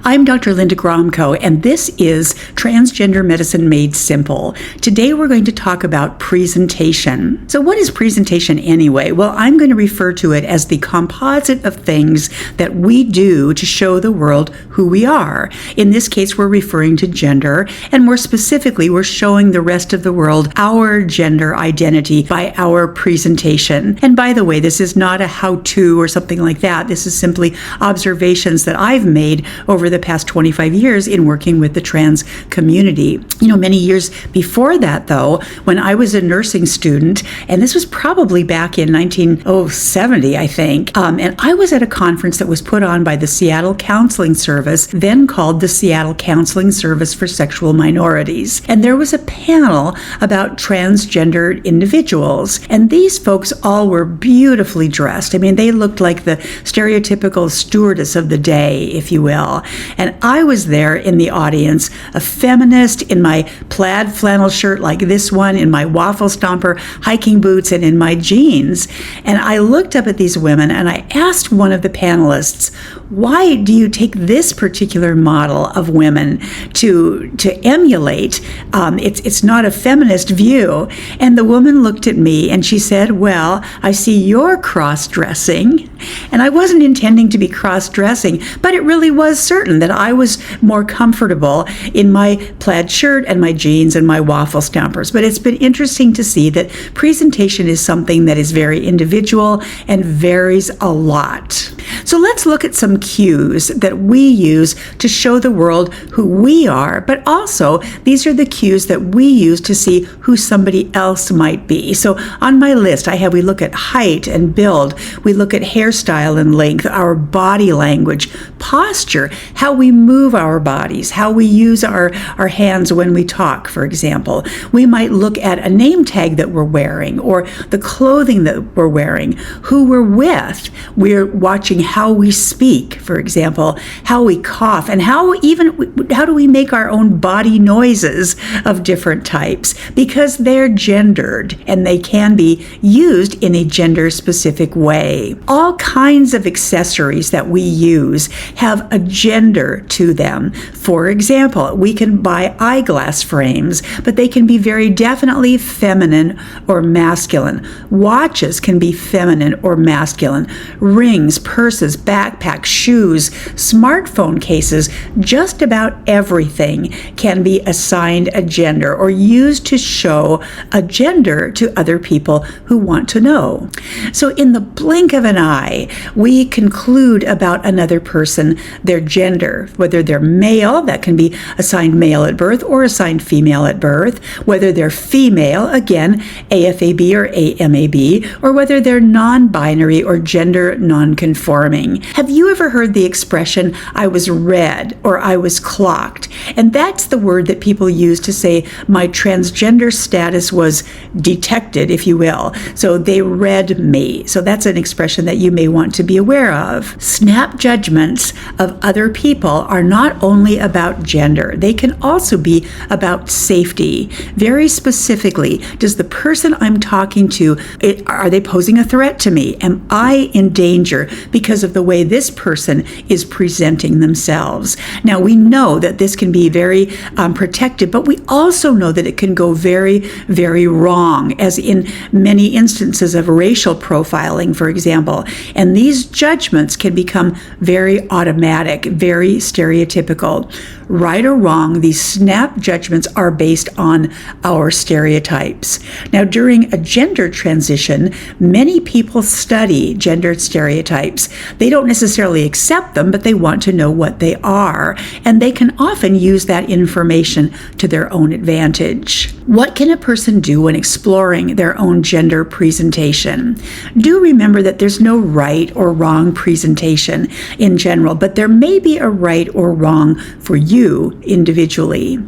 I'm Dr. Linda Gromko, and this is Transgender Medicine Made Simple. Today we're going to talk about presentation. So what is presentation anyway? Well, I'm going to refer to it as the composite of things that we do to show the world who we are. In this case, we're referring to gender, and more specifically, we're showing the rest of the world our gender identity by our presentation. And by the way, this is not a how-to or something like that. This is simply observations that I've made over the past 25 years in working with the trans community. Many years before that, though, when I was a nursing student, and this was probably back in 1970, I think, and I was at a conference that was put on by the Seattle Counseling Service, then called the Seattle Counseling Service for Sexual Minorities. And there was a panel about transgender individuals, and these folks all were beautifully dressed. I mean, they looked like the stereotypical stewardess of the day, if you will. And I was there in the audience, a feminist in my plaid flannel shirt like this one, in my waffle stomper hiking boots, and in my jeans. And I looked up at these women and I asked one of the panelists, why do you take this particular model of women to emulate? It's not a feminist view. And the woman looked at me and she said, well, I see you're cross-dressing. And I wasn't intending to be cross-dressing, but it really was certain that I was more comfortable in my plaid shirt and my jeans and my waffle stompers. But it's been interesting to see that presentation is something that is very individual and varies a lot. So let's look at some cues that we use to show the world who we are, but also these are the cues that we use to see who somebody else might be. So on my list, we look at height and build, we look at hairstyle and length, our body language, posture, how we move our bodies, how we use our hands when we talk, for example. We might look at a name tag that we're wearing or the clothing that we're wearing, who we're with. We're watching how we speak, for example, how we cough, and how do we make our own body noises of different types, because they're gendered and they can be used in a gender-specific way. All kinds of accessories that we use have a gender to them. For example, we can buy eyeglass frames, but they can be very definitely feminine or masculine. Watches can be feminine or masculine. Rings, purses, backpacks, shoes, smartphone cases, just about everything can be assigned a gender or used to show a gender to other people who want to know. So in the blink of an eye, we conclude about another person, their gender, whether they're male, that can be assigned male at birth or assigned female at birth, whether they're female, again, AFAB or AMAB, or whether they're non-binary or gender non-conforming. Have you ever heard the expression, I was read or I was clocked? And that's the word that people use to say my transgender status was detected, if you will. So they read me. So that's an expression that you may want to be aware of. Snap judgments of other people are not only about gender, they can also be about safety. Very specifically, does the person I'm talking to, are they posing a threat to me? Am I in danger because of the way this person is presenting themselves? Now, we know that this can be very protective, but we also know that it can go very, very wrong, as in many instances of racial profiling, for example. And these judgments can become very automatic, very stereotypical. Right or wrong, these snap judgments are based on our stereotypes. Now, during a gender transition, many people study gendered stereotypes. They don't necessarily accept them, but they want to know what they are, and they can often use that information to their own advantage. What can a person do when exploring their own gender presentation? Do remember that there's no right or wrong presentation in general, but there may be a right or wrong for you individually.